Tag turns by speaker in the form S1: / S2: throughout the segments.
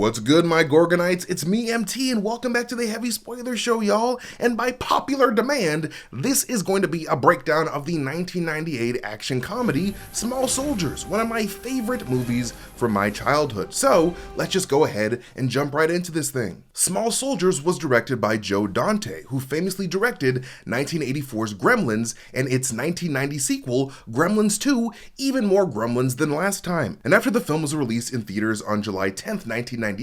S1: What's good, my Gorgonites? It's me, MT, and welcome back to the Heavy Spoiler Show, y'all. And by popular demand, this is going to be a breakdown of the 1998 action comedy Small Soldiers, one of my favorite movies from my childhood. So let's just go ahead and jump right into this thing. Small Soldiers was directed by Joe Dante, who famously directed 1984's Gremlins and its 1990 sequel, Gremlins 2, even more Gremlins than last time. And after the film was released in theaters on July 10th, 1998,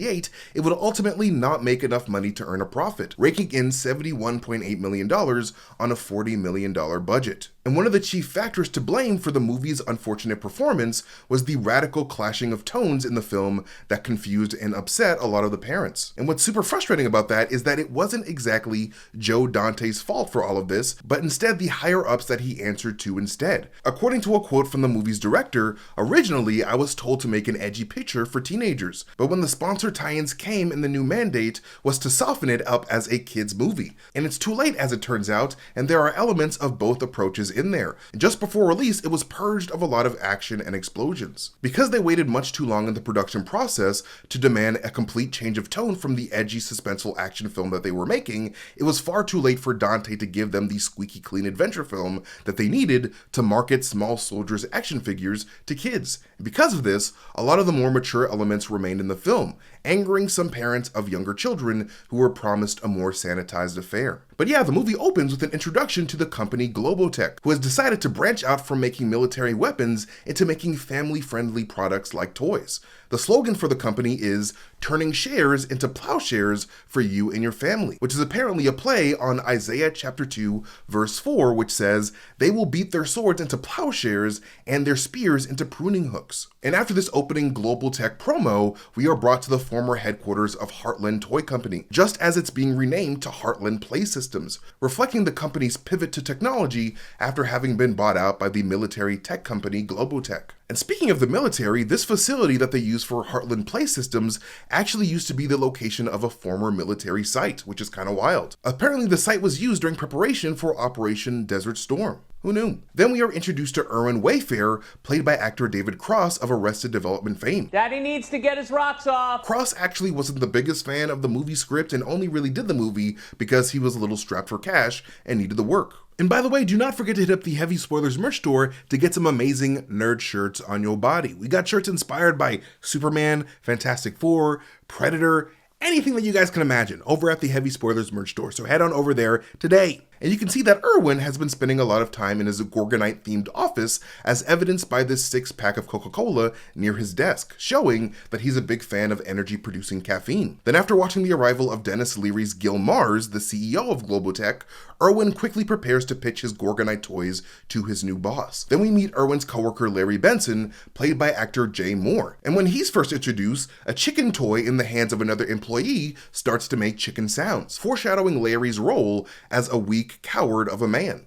S1: it would ultimately not make enough money to earn a profit, raking in $71.8 million on a $40 million budget. And one of the chief factors to blame for the movie's unfortunate performance was the radical clashing of tones in the film that confused and upset a lot of the parents. And what's super frustrating about that is that it wasn't exactly Joe Dante's fault for all of this, but instead the higher-ups that he answered to instead. According to a quote from the movie's director, "Originally, I was told to make an edgy picture for teenagers, but when the sponsor tie-ins came and the new mandate was to soften it up as a kids movie. And it's too late as it turns out, and there are elements of both approaches in there. Just before release, it was purged of a lot of action and explosions. Because they waited much too long in the production process to demand a complete change of tone from the edgy suspenseful action film that they were making, it was far too late for Dante to give them the squeaky clean adventure film that they needed to market Small Soldiers action figures to kids. And because of this, a lot of the more mature elements remained in the film, angering some parents of younger children who were promised a more sanitized affair. But yeah, the movie opens with an introduction to the company Globotech, who has decided to branch out from making military weapons into making family-friendly products like toys. The slogan for the company is "turning shares into plowshares for you and your family," which is apparently a play on Isaiah chapter 2, verse 4, which says, "They will beat their swords into plowshares and their spears into pruning hooks." And after this opening Globotech promo, we are brought to the former headquarters of Heartland Toy Company, just as it's being renamed to Heartland Play Systems, reflecting the company's pivot to technology after having been bought out by the military tech company Globotech. And speaking of the military, this facility that they use for Heartland Play Systems actually used to be the location of a former military site, which is kind of wild. Apparently the site was used during preparation for Operation Desert Storm. Who knew? Then we are introduced to Irwin Wayfair, played by actor David Cross of Arrested Development fame.
S2: Daddy needs to get his rocks off!
S1: Cross actually wasn't the biggest fan of the movie script and only really did the movie because he was a little strapped for cash and needed the work. And by the way, do not forget to hit up the Heavy Spoilers merch store to get some amazing nerd shirts on your body. We got shirts inspired by Superman, Fantastic Four, Predator, anything that you guys can imagine over at the Heavy Spoilers merch store. So head on over there today. And you can see that Irwin has been spending a lot of time in his Gorgonite-themed office, as evidenced by this 6-pack of Coca-Cola near his desk, showing that he's a big fan of energy-producing caffeine. Then after watching the arrival of Dennis Leary's Gil Mars, the CEO of Globotech, Irwin quickly prepares to pitch his Gorgonite toys to his new boss. Then we meet Irwin's coworker Larry Benson, played by actor Jay Moore. And when he's first introduced, a chicken toy in the hands of another employee starts to make chicken sounds, foreshadowing Larry's role as a weak coward of a man.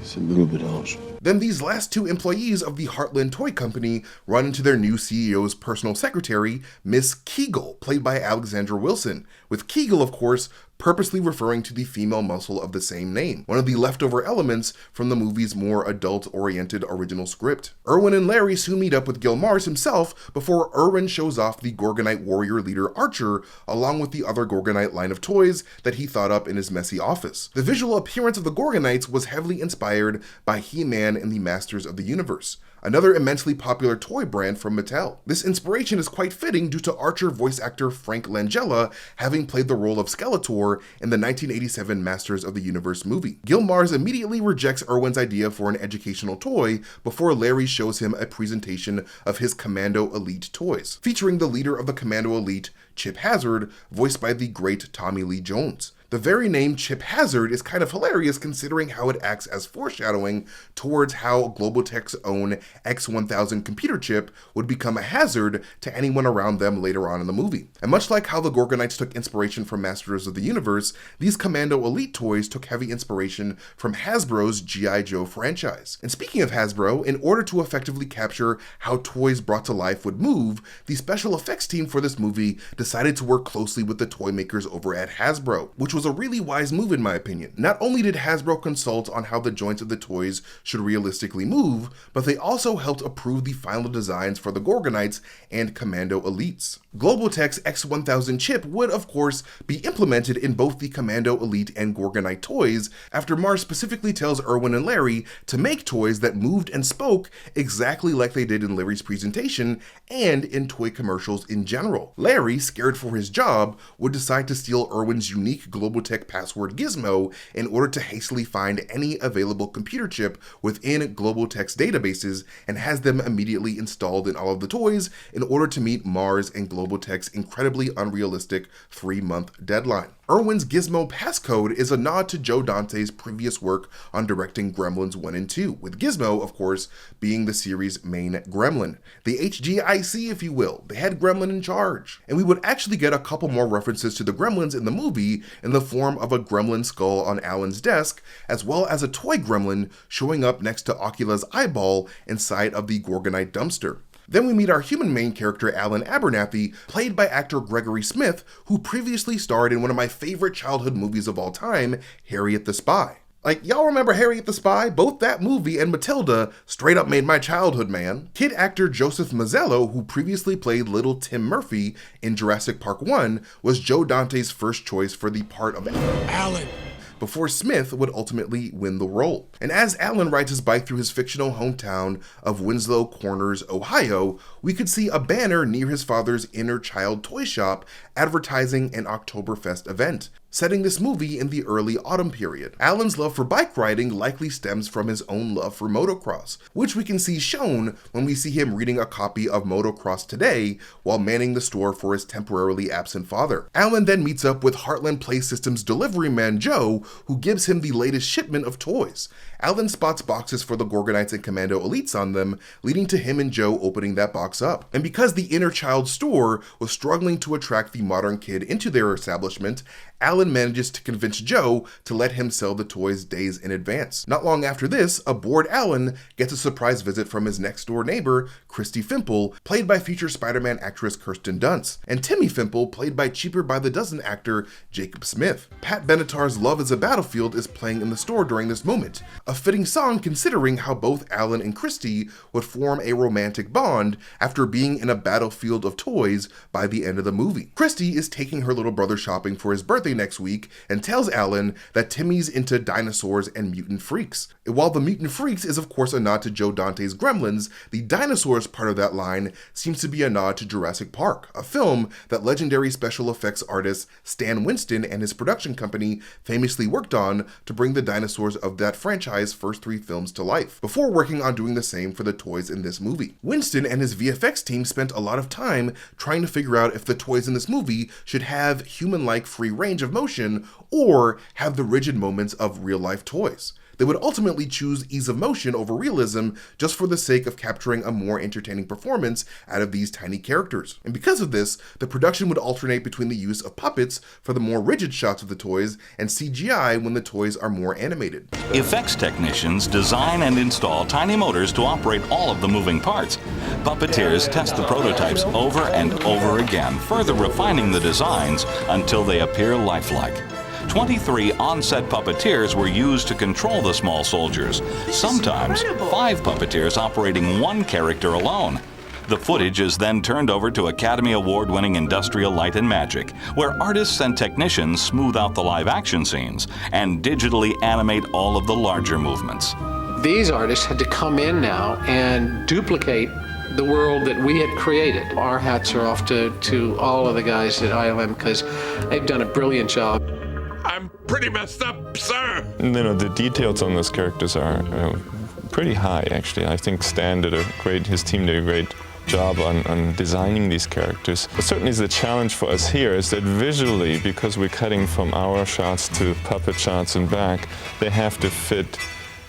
S3: It's a little bit harsh.
S1: Then these last two employees of the Heartland Toy Company run into their new CEO's personal secretary, Miss Kegel, played by Alexandra Wilson, with Kegel, of course, purposely referring to the female muscle of the same name, one of the leftover elements from the movie's more adult-oriented original script. Irwin and Larry soon meet up with Gil Mars himself before Irwin shows off the Gorgonite warrior leader Archer, along with the other Gorgonite line of toys that he thought up in his messy office. The visual appearance of the Gorgonites was heavily inspired by He-Man and the Masters of the Universe, another immensely popular toy brand from Mattel. This inspiration is quite fitting due to Archer voice actor Frank Langella having played the role of Skeletor in the 1987 Masters of the Universe movie. Gil Mars immediately rejects Irwin's idea for an educational toy before Larry shows him a presentation of his Commando Elite toys, featuring the leader of the Commando Elite, Chip Hazard, voiced by the great Tommy Lee Jones. The very name Chip Hazard is kind of hilarious considering how it acts as foreshadowing towards how Globotech's own X1000 computer chip would become a hazard to anyone around them later on in the movie. And much like how the Gorgonites took inspiration from Masters of the Universe, these Commando Elite toys took heavy inspiration from Hasbro's G.I. Joe franchise. And speaking of Hasbro, in order to effectively capture how toys brought to life would move, the special effects team for this movie decided to work closely with the toy makers over at Hasbro, which was was a really wise move in my opinion. Not only did Hasbro consult on how the joints of the toys should realistically move, but they also helped approve the final designs for the Gorgonites and Commando Elites. Globotech's X1000 chip would, of course, be implemented in both the Commando Elite and Gorgonite toys, after Mars specifically tells Irwin and Larry to make toys that moved and spoke exactly like they did in Larry's presentation and in toy commercials in general. Larry, scared for his job, would decide to steal Irwin's unique Globotech password gizmo in order to hastily find any available computer chip within Globotech's databases and has them immediately installed in all of the toys in order to meet Mars and Globotech's incredibly unrealistic 3-month deadline. Irwin's gizmo passcode is a nod to Joe Dante's previous work on directing Gremlins 1 and 2, with Gizmo, of course, being the series' main gremlin. The HGIC, if you will, the head gremlin in charge. And we would actually get a couple more references to the Gremlins in the movie in the form of a gremlin skull on Alan's desk, as well as a toy gremlin showing up next to Ocula's eyeball inside of the Gorgonite dumpster. Then we meet our human main character, Alan Abernathy, played by actor Gregory Smith, who previously starred in one of my favorite childhood movies of all time, Harriet the Spy. Like, y'all remember Harriet the Spy? Both that movie and Matilda straight up made my childhood, man. Kid actor Joseph Mazzello, who previously played little Tim Murphy in Jurassic Park 1, was Joe Dante's first choice for the part of Alan, before Smith would ultimately win the role. And as Alan rides his bike through his fictional hometown of Winslow Corners, Ohio, we could see a banner near his father's inner child toy shop advertising an Oktoberfest event, setting this movie in the early autumn period. Alan's love for bike riding likely stems from his own love for motocross, which we can see shown when we see him reading a copy of Motocross Today while manning the store for his temporarily absent father. Alan then meets up with Heartland Play Systems delivery man Joe, who gives him the latest shipment of toys. Alan spots boxes for the Gorgonites and Commando Elites on them, leading to him and Joe opening that box up. And because the inner child store was struggling to attract the modern kid into their establishment, Alan manages to convince Joe to let him sell the toys days in advance. Not long after this, a bored Alan gets a surprise visit from his next door neighbor, Christy Fimple, played by future Spider-Man actress Kirsten Dunst, and Timmy Fimple, played by Cheaper by the Dozen actor Jacob Smith. Pat Benatar's Love is a Battlefield is playing in the store during this moment, a fitting song considering how both Alan and Christy would form a romantic bond after being in a battlefield of toys by the end of the movie. Christy is taking her little brother shopping for his birthday next week and tells Alan that Timmy's into dinosaurs and mutant freaks. And while the mutant freaks is of course a nod to Joe Dante's Gremlins, the dinosaurs part of that line seems to be a nod to Jurassic Park, a film that legendary special effects artist Stan Winston and his production company famously worked on to bring the dinosaurs of that franchise's first 3 films to life, before working on doing the same for the toys in this movie. Winston and his VFX team spent a lot of time trying to figure out if the toys in this movie should have human-like free range of motion or have the rigid moments of real-life toys. They would ultimately choose ease of motion over realism just for the sake of capturing a more entertaining performance out of these tiny characters. And because of this, the production would alternate between the use of puppets for the more rigid shots of the toys and CGI when the toys are more animated.
S4: Effects technicians design and install tiny motors to operate all of the moving parts. Puppeteers test the prototypes over and over again, further refining the designs until they appear lifelike. 23 on-set puppeteers were used to control the small soldiers, sometimes 5 puppeteers operating one character alone. The footage is then turned over to Academy Award-winning Industrial Light and Magic, where artists and technicians smooth out the live-action scenes and digitally animate all of the larger movements.
S5: These artists had to come in now and duplicate the world that we had created. Our hats are off to all of the guys at ILM because they've done a brilliant job.
S6: I'm pretty messed up, sir.
S7: You know, the details on those characters are pretty high, actually. I think Stan did his team did a great job on designing these characters. But certainly the challenge for us here is that visually, because we're cutting from our shots to puppet shots and back, they have to fit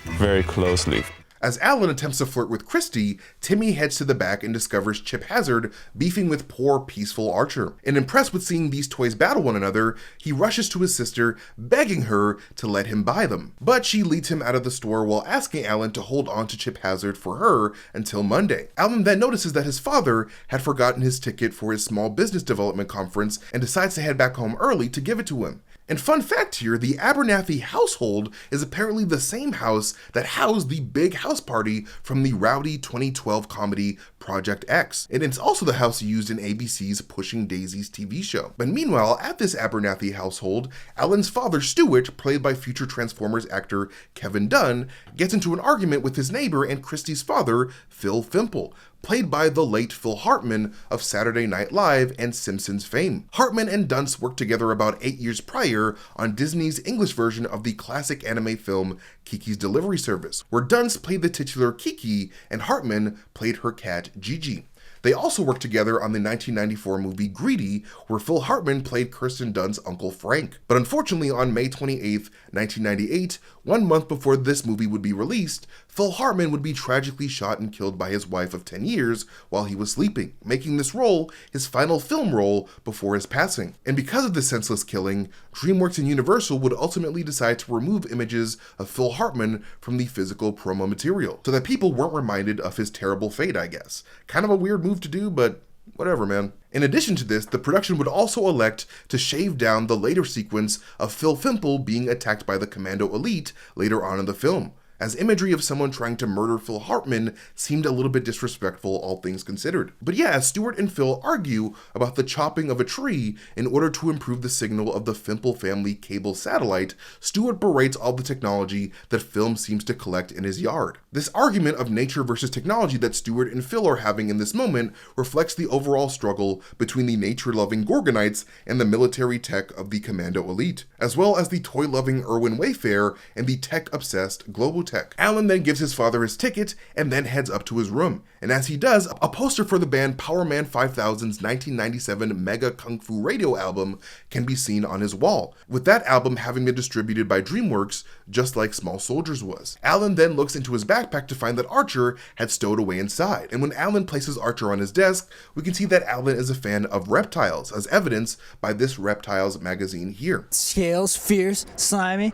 S7: very closely.
S1: As Alan attempts to flirt with Christy, Timmy heads to the back and discovers Chip Hazard beefing with poor, peaceful Archer. And impressed with seeing these toys battle one another, he rushes to his sister, begging her to let him buy them. But she leads him out of the store while asking Alan to hold on to Chip Hazard for her until Monday. Alan then notices that his father had forgotten his ticket for his small business development conference and decides to head back home early to give it to him. And fun fact here, the Abernathy household is apparently the same house that housed the big house party from the rowdy 2012 comedy Project X. And it's also the house used in ABC's Pushing Daisies TV show. But meanwhile, at this Abernathy household, Alan's father Stuart, played by future Transformers actor Kevin Dunn, gets into an argument with his neighbor and Christy's father, Phil Fimple, played by the late Phil Hartman of Saturday Night Live and Simpsons fame. Hartman and Dunst worked together about 8 years prior on Disney's English version of the classic anime film Kiki's Delivery Service, where Dunst played the titular Kiki and Hartman played her cat Gigi. They also worked together on the 1994 movie Greedy, where Phil Hartman played Kirsten Dunst's Uncle Frank. But unfortunately, on May 28, 1998, 1 month before this movie would be released, Phil Hartman would be tragically shot and killed by his wife of 10 years while he was sleeping, making this role his final film role before his passing. And because of this senseless killing, DreamWorks and Universal would ultimately decide to remove images of Phil Hartman from the physical promo material, so that people weren't reminded of his terrible fate, I guess. Kind of a weird move to do, but whatever, man. In addition to this, the production would also elect to shave down the later sequence of Phil Fimple being attacked by the Commando Elite later on in the film, as imagery of someone trying to murder Phil Hartman seemed a little bit disrespectful, all things considered. But yeah, as Stuart and Phil argue about the chopping of a tree in order to improve the signal of the Fimple family cable satellite, Stuart berates all the technology that film seems to collect in his yard. This argument of nature versus technology that Stuart and Phil are having in this moment reflects the overall struggle between the nature-loving Gorgonites and the military tech of the Commando Elite, as well as the toy-loving Irwin Wayfair and the tech-obsessed Globotech. Alan then gives his father his ticket and then heads up to his room. And as he does, a poster for the band Power Man 5000's 1997 Mega Kung Fu Radio album can be seen on his wall, with that album having been distributed by DreamWorks just like Small Soldiers was. Alan then looks into his backpack to find that Archer had stowed away inside, and when Alan places Archer on his desk, we can see that Alan is a fan of reptiles, as evidenced by this Reptiles magazine here.
S8: Scales, fierce, slimy.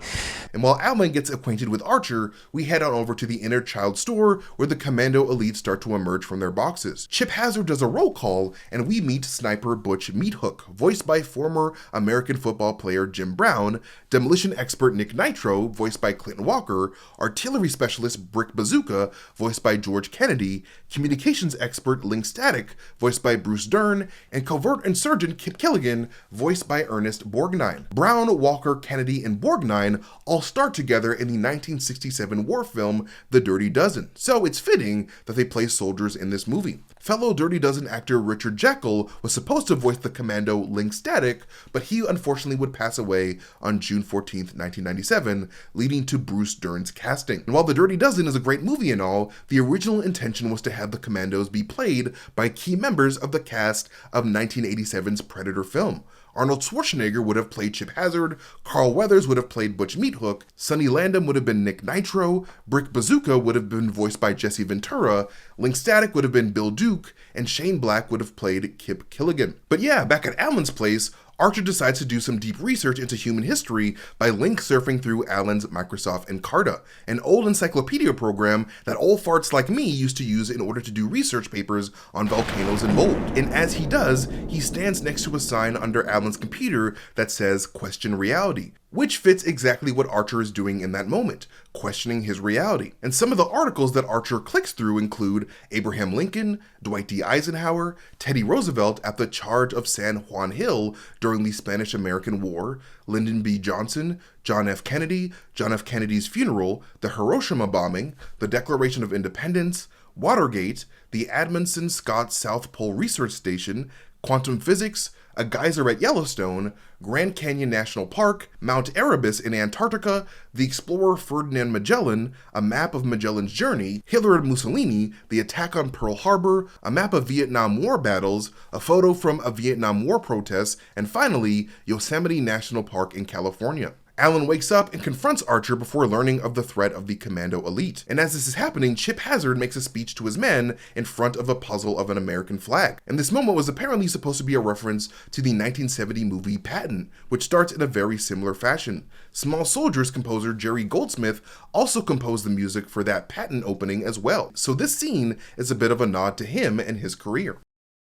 S1: And while Alan gets acquainted with Archer, we head on over to the Inner Child store where the Commando Elite start to emerge from their boxes. Chip Hazard does a roll call and we meet Sniper Butch Meathook, voiced by former American football player Jim Brown, demolition expert Nick Nitro, voiced by Clinton Walker, artillery specialist Brick Bazooka, voiced by George Kennedy, communications expert Link Static, voiced by Bruce Dern, and covert insurgent Kip Killigan, voiced by Ernest Borgnine. Brown, Walker, Kennedy, and Borgnine all start together in the 1967 war film The Dirty Dozen, so it's fitting that they play soldiers in this movie. Fellow Dirty Dozen actor Richard Jekyll was supposed to voice the commando Link Static, but he unfortunately would pass away on June 14th, 1997, leading to Bruce Dern's casting. And while The Dirty Dozen is a great movie and all, the original intention was to have the commandos be played by key members of the cast of 1987's Predator film. Arnold Schwarzenegger would have played Chip Hazard, Carl Weathers would have played Butch Meathook, Sonny Landham would have been Nick Nitro, Brick Bazooka would have been voiced by Jesse Ventura, Link Static would have been Bill Duke, and Shane Black would have played Kip Killigan. But yeah, back at Alan's place, Archer decides to do some deep research into human history by link surfing through Alan's Microsoft Encarta, an old encyclopedia program that old farts like me used to use in order to do research papers on volcanoes and mold. And as he does, he stands next to a sign under Alan's computer that says "Question Reality," which fits exactly what Archer is doing in that moment, questioning his reality. And some of the articles that Archer clicks through include Abraham Lincoln, Dwight D. Eisenhower, Teddy Roosevelt at the charge of San Juan Hill during the Spanish-American War, Lyndon B. Johnson, John F. Kennedy, John F. Kennedy's funeral, the Hiroshima bombing, the Declaration of Independence, Watergate, the Amundsen Scott South Pole Research Station, quantum physics, a geyser at Yellowstone, Grand Canyon National Park, Mount Erebus in Antarctica, the explorer Ferdinand Magellan, a map of Magellan's journey, Hitler and Mussolini, the attack on Pearl Harbor, a map of Vietnam War battles, a photo from a Vietnam War protest, and finally, Yosemite National Park in California. Alan wakes up and confronts Archer before learning of the threat of the Commando Elite. And as this is happening, Chip Hazard makes a speech to his men in front of a puzzle of an American flag. And this moment was apparently supposed to be a reference to the 1970 movie Patton, which starts in a very similar fashion. Small Soldiers composer Jerry Goldsmith also composed the music for that Patton opening as well. So this scene is a bit of a nod to him and his career.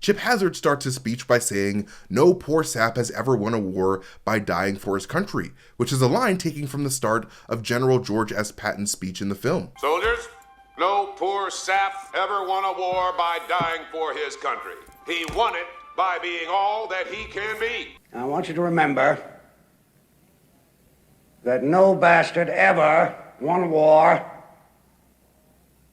S1: Chip Hazard starts his speech by saying, "No poor sap has ever won a war by dying for his country," which is a line taken from the start of General George S. Patton's speech in the film.
S9: Soldiers, no poor sap ever won a war by dying for his country. He won it by being all that he can be.
S10: I want you to remember that no bastard ever won a war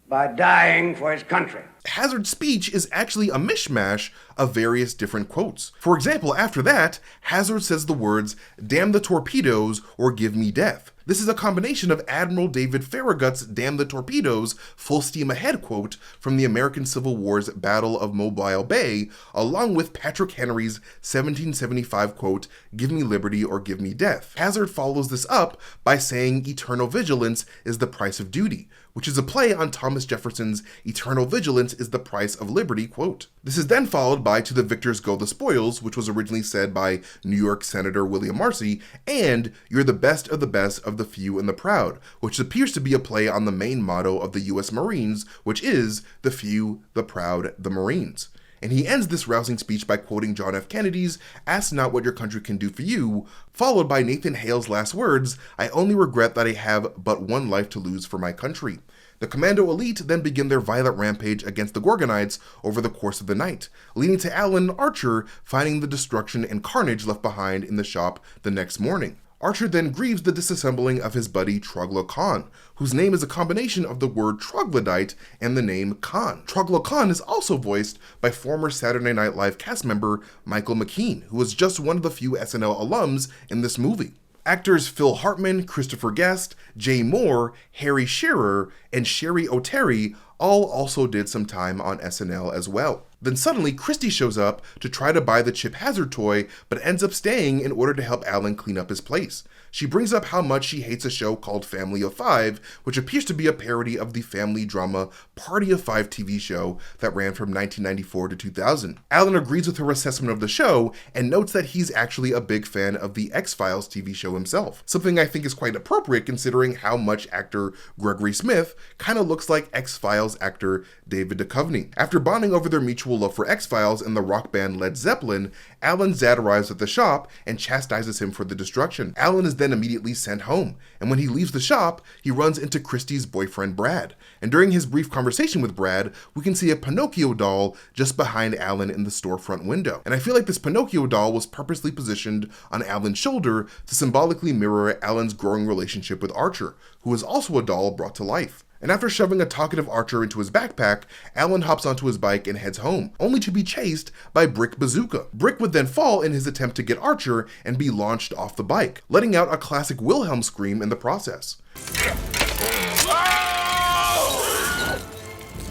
S10: by dying for his country.
S1: Hazard's speech is actually a mishmash of various different quotes. For example, after that, Hazard says the words, "Damn the torpedoes" or "Give me death." This is a combination of Admiral David Farragut's "Damn the torpedoes, full steam ahead" quote from the American Civil War's Battle of Mobile Bay, along with Patrick Henry's 1775 quote, "Give me liberty or give me death." Hazard follows this up by saying eternal vigilance is the price of duty, which is a play on Thomas Jefferson's eternal vigilance is the price of liberty quote. This is then followed by "To the victors go the spoils," which was originally said by New York Senator William Marcy, and "You're the best of the few and the proud," which appears to be a play on the main motto of the US Marines, which is "The few, the proud, the Marines." And he ends this rousing speech by quoting John F. Kennedy's "Ask not what your country can do for you," followed by Nathan Hale's last words, "I only regret that I have but one life to lose for my country." The Commando Elite then begin their violent rampage against the Gorgonites over the course of the night, leading to Alan and Archer finding the destruction and carnage left behind in the shop the next morning. Archer then grieves the disassembling of his buddy Trogokhan, whose name is a combination of the word troglodyte and the name Khan. Trogokhan is also voiced by former Saturday Night Live cast member Michael McKean, who was just one of the few SNL alums in this movie. Actors Phil Hartman, Christopher Guest, Jay Moore, Harry Shearer, and Sherry O'Terry all also did some time on SNL as well. Then suddenly, Christy shows up to try to buy the Chip Hazard toy, but ends up staying in order to help Alan clean up his place. She brings up how much she hates a show called Family of Five, which appears to be a parody of the family drama Party of Five TV show that ran from 1994 to 2000. Alan agrees with her assessment of the show and notes that he's actually a big fan of the X-Files TV show himself, something I think is quite appropriate considering how much actor Gregory Smith kind of looks like X-Files actor David Duchovny. After bonding over their mutual love for X-Files and the rock band Led Zeppelin, Alan's dad arrives at the shop and chastises him for the destruction. Alan is then immediately sent home, and when he leaves the shop, he runs into Christy's boyfriend Brad. And during his brief conversation with Brad, we can see a Pinocchio doll just behind Alan in the storefront window. And I feel like this Pinocchio doll was purposely positioned on Alan's shoulder to symbolically mirror Alan's growing relationship with Archer, who is also a doll brought to life. And after shoving a talkative Archer into his backpack, Alan hops onto his bike and heads home, only to be chased by Brick Bazooka. Brick would then fall in his attempt to get Archer and be launched off the bike, letting out a classic Wilhelm scream in the process.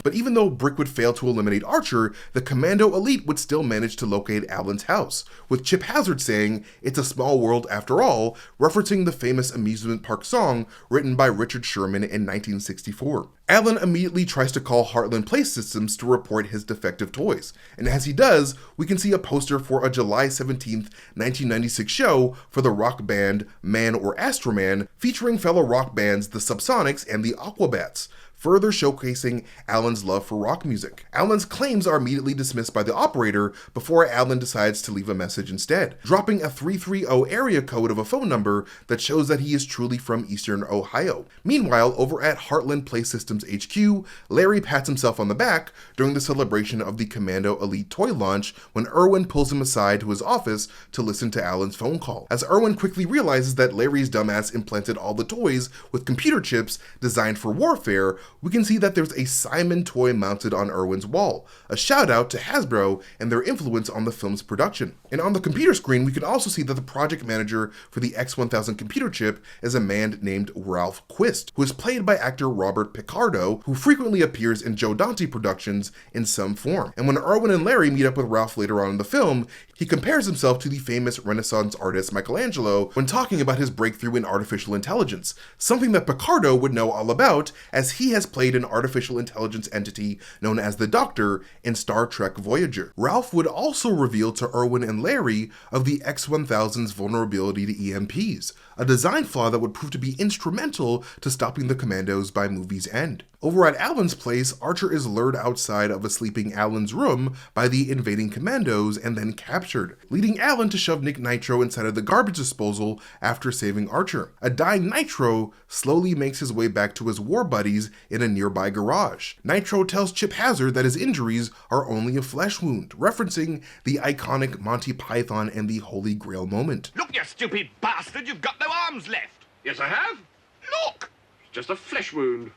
S1: But even though Brick would fail to eliminate Archer, the Commando Elite would still manage to locate Alan's house, with Chip Hazard saying, "It's a small world after all," referencing the famous amusement park song written by Richard Sherman in 1964. Alan immediately tries to call Heartland Place Systems to report his defective toys, and as he does, we can see a poster for a July 17th, 1996 show for the rock band Man or Astroman, featuring fellow rock bands the Subsonics and the Aquabats, further showcasing Alan's love for rock music. Alan's claims are immediately dismissed by the operator before Alan decides to leave a message instead, dropping a 330 area code of a phone number that shows that he is truly from Eastern Ohio. Meanwhile, over at Heartland Place Systems HQ, Larry pats himself on the back during the celebration of the Commando Elite toy launch when Irwin pulls him aside to his office to listen to Alan's phone call. As Irwin quickly realizes that Larry's dumbass implanted all the toys with computer chips designed for warfare, we can see that there's a Simon toy mounted on Irwin's wall, a shout out to Hasbro and their influence on the film's production. And on the computer screen, we can also see that the project manager for the X1000 computer chip is a man named Ralph Quist, who is played by actor Robert Picardo, who frequently appears in Joe Dante productions in some form. And when Irwin and Larry meet up with Ralph later on in the film, he compares himself to the famous Renaissance artist Michelangelo when talking about his breakthrough in artificial intelligence, something that Picardo would know all about as he has has played an artificial intelligence entity known as the Doctor in Star Trek Voyager. Ralph would also reveal to Irwin and Larry of the X-1000's vulnerability to EMPs, a design flaw that would prove to be instrumental to stopping the Commandos by movie's end. Over at Alan's place, Archer is lured outside of a sleeping Alan's room by the invading Commandos and then captured, leading Alan to shove Nick Nitro inside of the garbage disposal after saving Archer. A dying Nitro slowly makes his way back to his war buddies in a nearby garage. Nitro tells Chip Hazard that his injuries are only a flesh wound, referencing the iconic Monty Python and the Holy Grail moment.
S6: Look, you stupid bastard, you've got no arms left. Yes, I have. Look, it's just a flesh wound.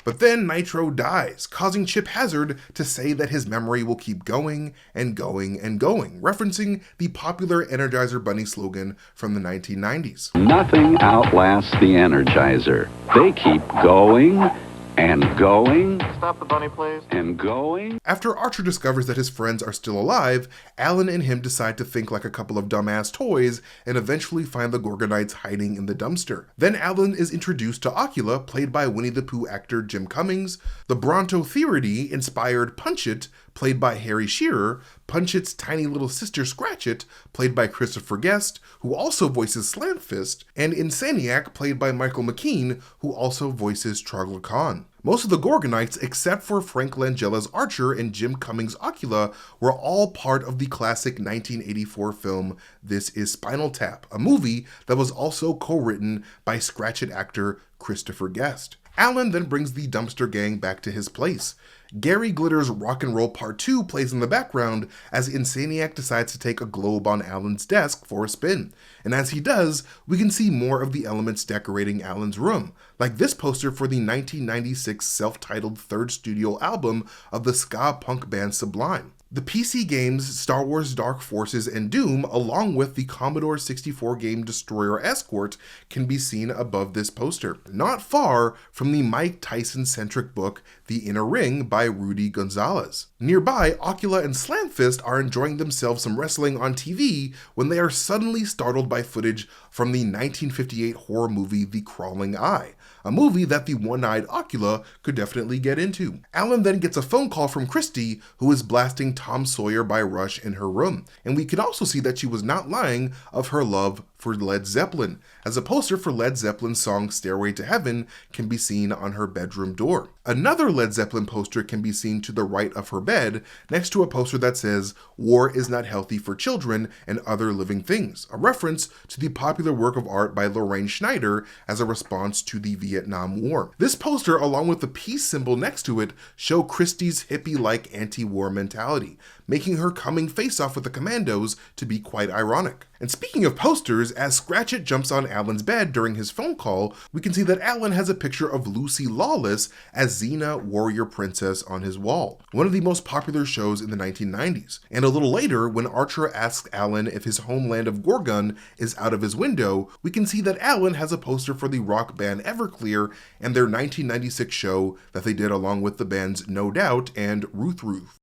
S1: But then Nitro dies, causing Chip Hazard to say that his memory will keep going and going and going, referencing the popular Energizer Bunny slogan from the 1990s.
S11: Nothing outlasts the Energizer. They keep going and going.
S12: Stop the bunny, please.
S11: And going.
S1: After Archer discovers that his friends are still alive, Alan and him decide to think like a couple of dumbass toys and eventually find the Gorgonites hiding in the dumpster. Then Alan is introduced to Ocula, played by Winnie the Pooh actor Jim Cummings, the Brontotheridae-inspired Punch-It, played by Harry Shearer, Punch-It's tiny little sister Scratch-It, played by Christopher Guest, who also voices Slamfist, and Insaniac, played by Michael McKean, who also voices Trogokhan. Most of the Gorgonites, except for Frank Langella's Archer and Jim Cummings' Ocula, were all part of the classic 1984 film This Is Spinal Tap, a movie that was also co-written by Scratch-It actor Christopher Guest. Alan then brings the dumpster gang back to his place. Gary Glitter's Rock and Roll Part 2 plays in the background as Insaniac decides to take a globe on Alan's desk for a spin. And as he does, we can see more of the elements decorating Alan's room, like this poster for the 1996 self-titled third studio album of the ska punk band Sublime. The PC games Star Wars Dark Forces and Doom, along with the Commodore 64 game Destroyer Escort, can be seen above this poster, not far from the Mike Tyson-centric book The Inner Ring by Rudy Gonzalez. Nearby, Ocula and Slamfist are enjoying themselves some wrestling on TV when they are suddenly startled by footage from the 1958 horror movie The Crawling Eye, a movie that the one-eyed Ocula could definitely get into. Alan then gets a phone call from Christy, who is blasting Tom Sawyer by Rush in her room, and we can also see that she was not lying of her love for Led Zeppelin, as a poster for Led Zeppelin's song Stairway to Heaven can be seen on her bedroom door. Another Led Zeppelin poster can be seen to the right of her bed, next to a poster that says, "War is not healthy for children and other living things," a reference to the popular work of art by Lorraine Schneider as a response to the Vietnam War. This poster, along with the peace symbol next to it, show Christie's hippie-like anti-war mentality, making her coming face-off with the Commandos to be quite ironic. And speaking of posters, as Scratch-It jumps on Alan's bed during his phone call, we can see that Alan has a picture of Lucy Lawless as Xena, warrior princess, on his wall, one of the most popular shows in the 1990s. And a little later, when Archer asks Alan if his homeland of Gorgon is out of his window, we can see that Alan has a poster for the rock band Everclear and their 1996 show that they did along with the bands No Doubt and Ruth Ruth.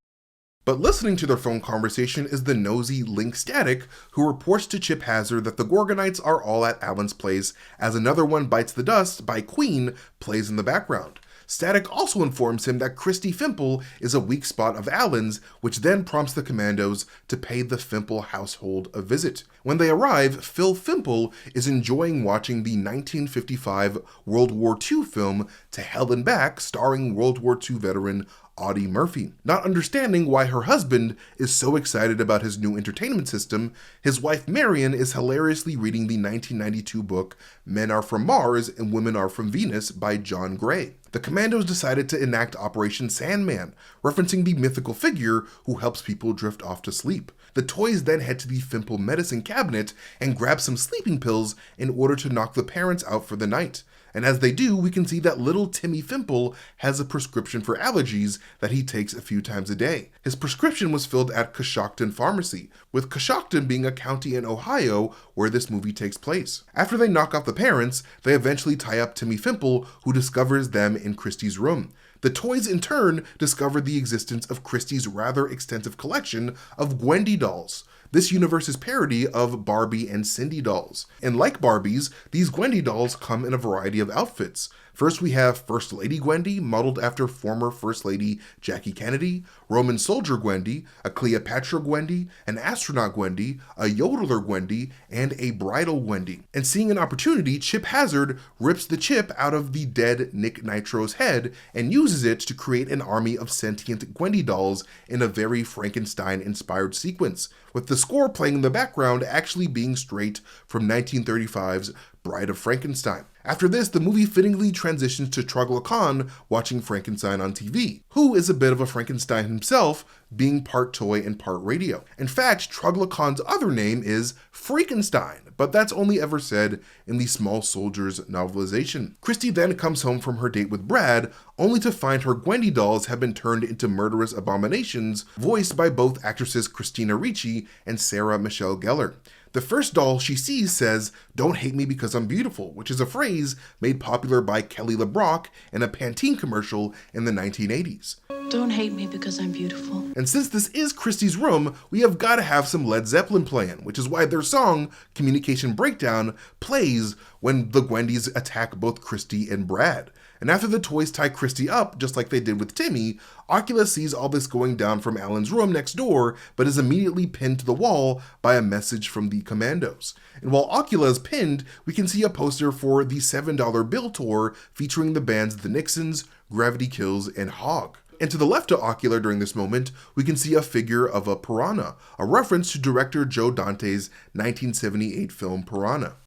S1: But listening to their phone conversation is the nosy Link Static, who reports to Chip Hazard that the Gorgonites are all at Alan's place, as Another One Bites the Dust by Queen plays in the background. Static also informs him that Christy Fimple is a weak spot of Alan's, which then prompts the Commandos to pay the Fimple household a visit. When they arrive, Phil Fimple is enjoying watching the 1955 World War II film To Hell and Back, starring World War II veteran Audie Murphy. Not understanding why her husband is so excited about his new entertainment system, his wife Marion is hilariously reading the 1992 book Men Are From Mars and Women Are From Venus by John Gray. The Commandos decided to enact Operation Sandman, referencing the mythical figure who helps people drift off to sleep. The toys then head to the Fimple medicine cabinet and grab some sleeping pills in order to knock the parents out for the night. And as they do, we can see that little Timmy Fimple has a prescription for allergies that he takes a few times a day. His prescription was filled at Coshocton Pharmacy, with Coshocton being a county in Ohio where this movie takes place. After they knock out the parents, they eventually tie up Timmy Fimple, who discovers them in Christie's room. The toys in turn discover the existence of Christie's rather extensive collection of Gwendy dolls. This universe's parody of Barbie and Cindy dolls. And like Barbies, these Gwendy dolls come in a variety of outfits. First we have First Lady Gwendy, modeled after former First Lady Jackie Kennedy, Roman Soldier Gwendy, a Cleopatra Gwendy, an Astronaut Gwendy, a Yodeler Gwendy, and a Bridal Gwendy. And seeing an opportunity, Chip Hazard rips the chip out of the dead Nick Nitro's head and uses it to create an army of sentient Gwendy dolls in a very Frankenstein-inspired sequence, with the score playing in the background actually being straight from 1935's Bride of Frankenstein. After this, the movie fittingly transitions to Trogokhan watching Frankenstein on TV, who is a bit of a Frankenstein himself, being part toy and part radio. In fact, Trogokhan's other name is Freakenstein, but that's only ever said in the Small Soldiers novelization. Christy then comes home from her date with Brad, only to find her Gwendy dolls have been turned into murderous abominations, voiced by both actresses Christina Ricci and Sarah Michelle Gellar. The first doll she sees says, "Don't hate me because I'm beautiful," which is a phrase made popular by Kelly LeBrock in a Pantene commercial in the 1980s.
S12: Don't hate me because I'm beautiful.
S1: And since this is Christy's room, we have got to have some Led Zeppelin playing, which is why their song, Communication Breakdown, plays when the Gwendys attack both Christy and Brad. And after the toys tie Christy up, just like they did with Timmy, Ocula sees all this going down from Alan's room next door, but is immediately pinned to the wall by a message from the Commandos. And while Ocula is pinned, we can see a poster for the $7 bill tour featuring the bands The Nixons, Gravity Kills, and Hog. And to the left of Ocula during this moment, we can see a figure of a piranha, a reference to director Joe Dante's 1978 film Piranha.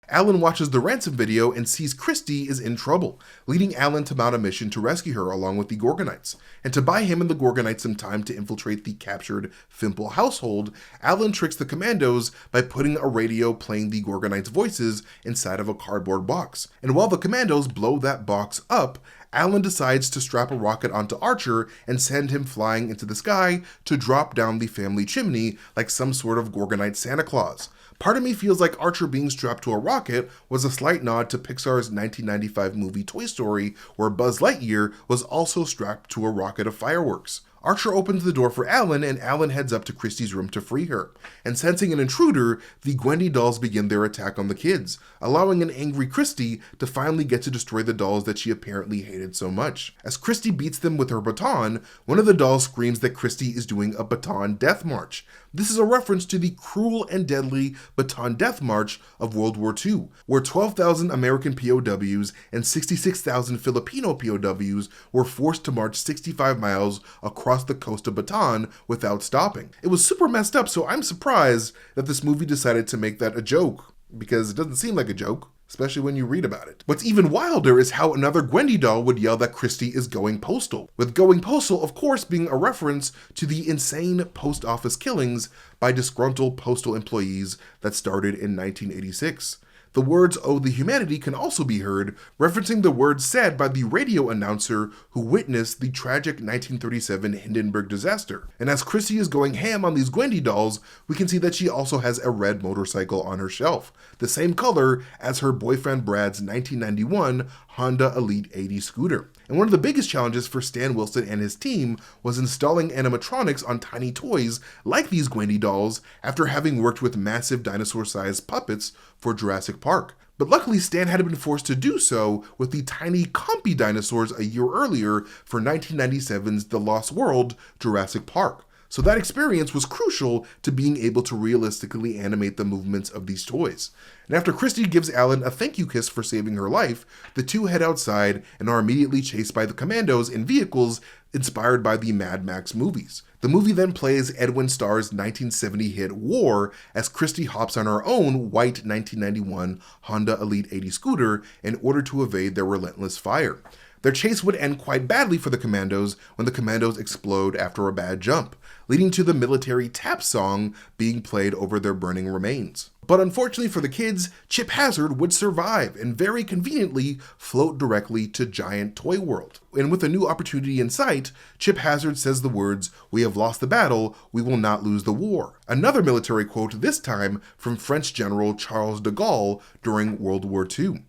S1: Alan watches the ransom video and sees Christy is in trouble, leading Alan to mount a mission to rescue her along with the Gorgonites. And to buy him and the Gorgonites some time to infiltrate the captured Fimple household, Alan tricks the Commandos by putting a radio playing the Gorgonites' voices inside of a cardboard box. And while the Commandos blow that box up, Alan decides to strap a rocket onto Archer and send him flying into the sky to drop down the family chimney like some sort of Gorgonite Santa Claus. Part of me feels like Archer being strapped to a rocket was a slight nod to Pixar's 1995 movie Toy Story, where Buzz Lightyear was also strapped to a rocket of fireworks. Archer opens the door for Alan, and Alan heads up to Christy's room to free her. And sensing an intruder, the Gwendy dolls begin their attack on the kids, allowing an angry Christy to finally get to destroy the dolls that she apparently hated so much. As Christy beats them with her baton, one of the dolls screams that Christy is doing a baton death march. This is a reference to the cruel and deadly Bataan Death March of World War II, where 12,000 American POWs and 66,000 Filipino POWs were forced to march 65 miles across the coast of Bataan without stopping. It was super messed up, so I'm surprised that this movie decided to make that a joke, because it doesn't seem like a joke, especially when you read about it. What's even wilder is how another Gwendy doll would yell that Christy is going postal, with going postal of course being a reference to the insane post office killings by disgruntled postal employees that started in 1986. The words "Oh the humanity" can also be heard, referencing the words said by the radio announcer who witnessed the tragic 1937 Hindenburg disaster. And as Christy is going ham on these Gwendy dolls, we can see that she also has a red motorcycle on her shelf, the same color as her boyfriend Brad's 1991 Honda Elite 80 scooter. And one of the biggest challenges for Stan Wilson and his team was installing animatronics on tiny toys like these Gwendy dolls after having worked with massive dinosaur-sized puppets for Jurassic Park. But luckily Stan had been forced to do so with the tiny compy dinosaurs a year earlier for 1997's The Lost World Jurassic Park. So that experience was crucial to being able to realistically animate the movements of these toys. And after Christy gives Alan a thank you kiss for saving her life, the two head outside and are immediately chased by the Commandos in vehicles inspired by the Mad Max movies. The movie then plays Edwin Starr's 1970 hit War as Christy hops on her own white 1991 Honda Elite 80 scooter in order to evade their relentless fire. Their chase would end quite badly for the Commandos when the Commandos explode after a bad jump, leading to the military tap song being played over their burning remains. But unfortunately for the kids, Chip Hazard would survive and very conveniently float directly to Giant Toy World. And with a new opportunity in sight, Chip Hazard says the words, "We have lost the battle, we will not lose the war." Another military quote, this time from French General Charles de Gaulle during World War II.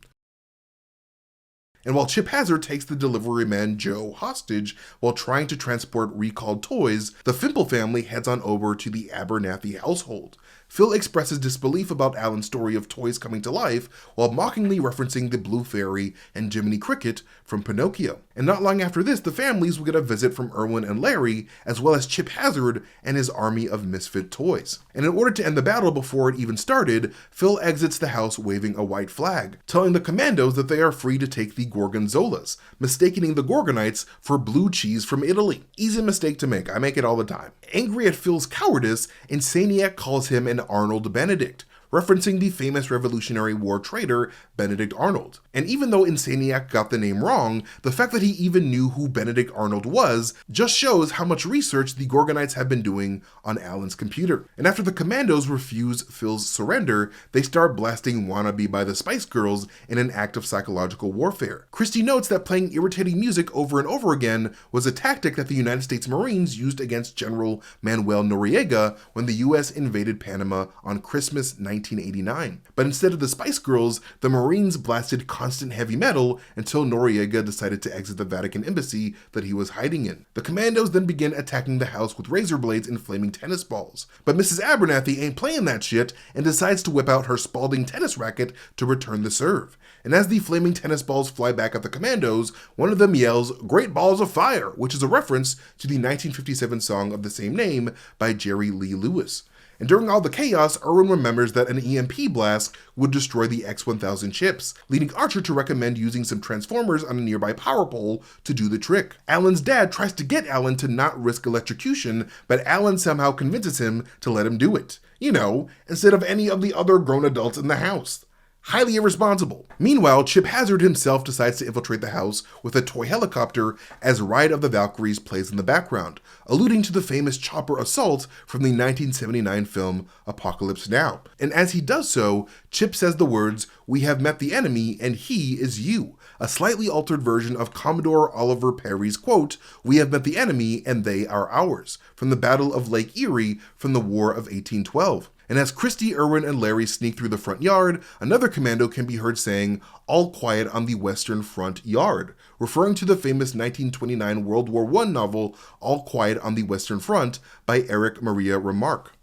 S1: And while Chip Hazard takes the delivery man Joe hostage while trying to transport recalled toys, the Fimple family heads on over to the Abernathy household. Phil expresses disbelief about Alan's story of toys coming to life while mockingly referencing the Blue Fairy and Jiminy Cricket from Pinocchio. And not long after this, the families will get a visit from Irwin and Larry, as well as Chip Hazard and his army of misfit toys. And in order to end the battle before it even started, Phil exits the house waving a white flag, telling the commandos that they are free to take the Gorgonzolas, mistaking the Gorgonites for blue cheese from Italy. Easy mistake to make, I make it all the time. Angry at Phil's cowardice, Insaniac calls him an Arnold Benedict, referencing the famous Revolutionary War traitor Benedict Arnold. And even though Insaniac got the name wrong, the fact that he even knew who Benedict Arnold was just shows how much research the Gorgonites have been doing on Alan's computer. And after the commandos refuse Phil's surrender, they start blasting Wannabe by the Spice Girls in an act of psychological warfare. Christy notes that playing irritating music over and over again was a tactic that the United States Marines used against General Manuel Noriega when the US invaded Panama on Christmas 1989. But instead of the Spice Girls, the Marines blasted constant heavy metal until Noriega decided to exit the Vatican embassy that he was hiding in. The commandos then begin attacking the house with razor blades and flaming tennis balls. But Mrs. Abernathy ain't playing that shit and decides to whip out her Spalding tennis racket to return the serve. And as the flaming tennis balls fly back at the commandos, one of them yells, "Great balls of fire," which is a reference to the 1957 song of the same name by Jerry Lee Lewis. And during all the chaos, Irwin remembers that an EMP blast would destroy the X-1000 chips, leading Archer to recommend using some transformers on a nearby power pole to do the trick. Alan's dad tries to get Alan to not risk electrocution, but Alan somehow convinces him to let him do it. You know, instead of any of the other grown adults in the house. Highly irresponsible. Meanwhile, Chip Hazard himself decides to infiltrate the house with a toy helicopter as Ride of the Valkyries plays in the background, alluding to the famous chopper assault from the 1979 film Apocalypse Now. And as he does so, Chip says the words, "We have met the enemy and he is you," a slightly altered version of Commodore Oliver Perry's quote, "We have met the enemy and they are ours," from the Battle of Lake Erie from the War of 1812. And as Christy, Irwin, and Larry sneak through the front yard, another commando can be heard saying, "All quiet on the Western Front yard," referring to the famous 1929 World War I novel, All Quiet on the Western Front by Eric Maria Remarque.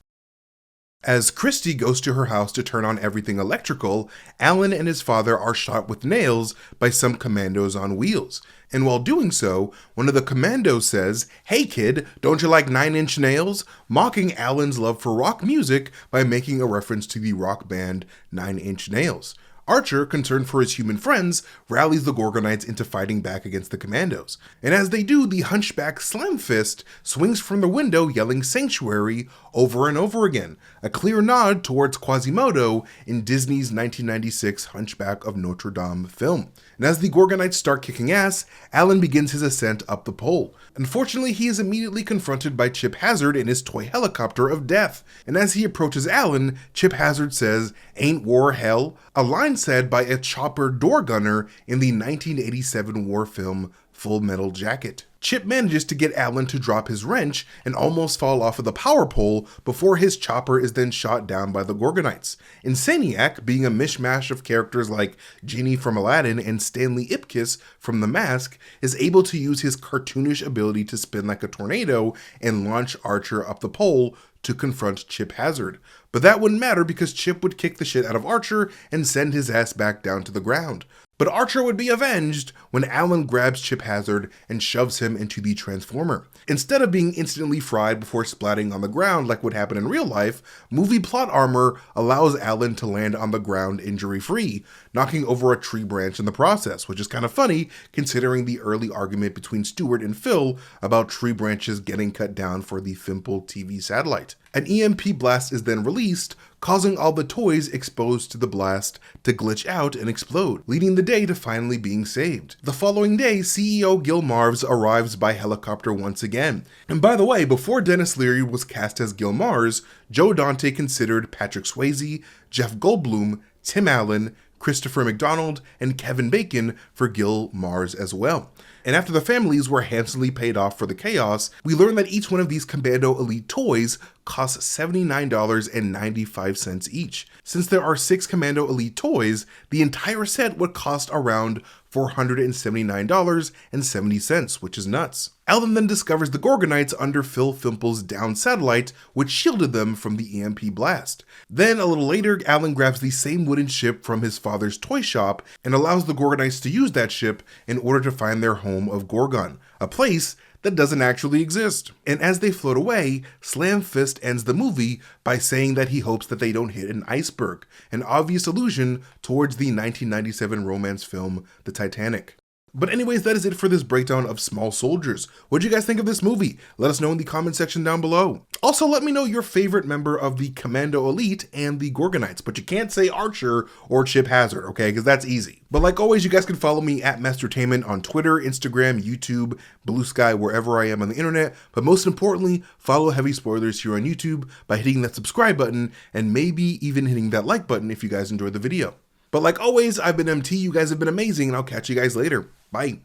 S1: As Christy goes to her house to turn on everything electrical, Alan and his father are shot with nails by some commandos on wheels. And while doing so, one of the commandos says, "Hey kid, don't you like 9-inch nails?" mocking Alan's love for rock music by making a reference to the rock band 9-Inch Nails. Archer, concerned for his human friends, rallies the Gorgonites into fighting back against the commandos. And as they do, the hunchback Slamfist swings from the window yelling "Sanctuary" over and over again, a clear nod towards Quasimodo in Disney's 1996 Hunchback of Notre Dame film. And as the Gorgonites start kicking ass, Alan begins his ascent up the pole. Unfortunately, he is immediately confronted by Chip Hazard in his toy helicopter of death. And as he approaches Alan, Chip Hazard says, "Ain't war hell?" a line said by a chopper door gunner in the 1987 war film Full Metal Jacket. Chip manages to get Alan to drop his wrench and almost fall off of the power pole before his chopper is then shot down by the Gorgonites. Insaniac, being a mishmash of characters like Genie from Aladdin and Stanley Ipkiss from The Mask, is able to use his cartoonish ability to spin like a tornado and launch Archer up the pole to confront Chip Hazard. But that wouldn't matter because Chip would kick the shit out of Archer and send his ass back down to the ground. But Archer would be avenged when Alan grabs Chip Hazard and shoves him into the Transformer. Instead of being instantly fried before splatting on the ground like would happen in real life, movie plot armor allows Alan to land on the ground injury-free, knocking over a tree branch in the process, which is kind of funny considering the early argument between Stewart and Phil about tree branches getting cut down for the Fimple TV satellite. An EMP blast is then released, causing all the toys exposed to the blast to glitch out and explode, leading the day to finally being saved. The following day, CEO Gil Marves arrives by helicopter once again. And by the way, before Dennis Leary was cast as Gil Mars, Joe Dante considered Patrick Swayze, Jeff Goldblum, Tim Allen, Christopher McDonald, and Kevin Bacon for Gil Mars as well. And after the families were handsomely paid off for the chaos, we learn that each one of these Commando Elite toys cost $79.95 each. Since there are 6 Commando Elite toys, the entire set would cost around $479.70, which is nuts. Alan then discovers the Gorgonites under Phil Fimple's down satellite, which shielded them from the EMP blast. Then, a little later, Alan grabs the same wooden ship from his father's toy shop and allows the Gorgonites to use that ship in order to find their home of Gorgon, a place that doesn't actually exist. And as they float away, Slamfist ends the movie by saying that he hopes that they don't hit an iceberg, an obvious allusion towards the 1997 romance film, The Titanic. But anyways, that is it for this breakdown of Small Soldiers. What do you guys think of this movie? Let us know in the comment section down below. Also, let me know your favorite member of the Commando Elite and the Gorgonites, but you can't say Archer or Chip Hazard, okay? Because that's easy. But like always, you guys can follow me at MasterTainment on Twitter, Instagram, YouTube, Blue Sky, wherever I am on the internet. But most importantly, follow Heavy Spoilers here on YouTube by hitting that subscribe button and maybe even hitting that like button if you guys enjoyed the video. But like always, I've been MT, you guys have been amazing, and I'll catch you guys later. Bye.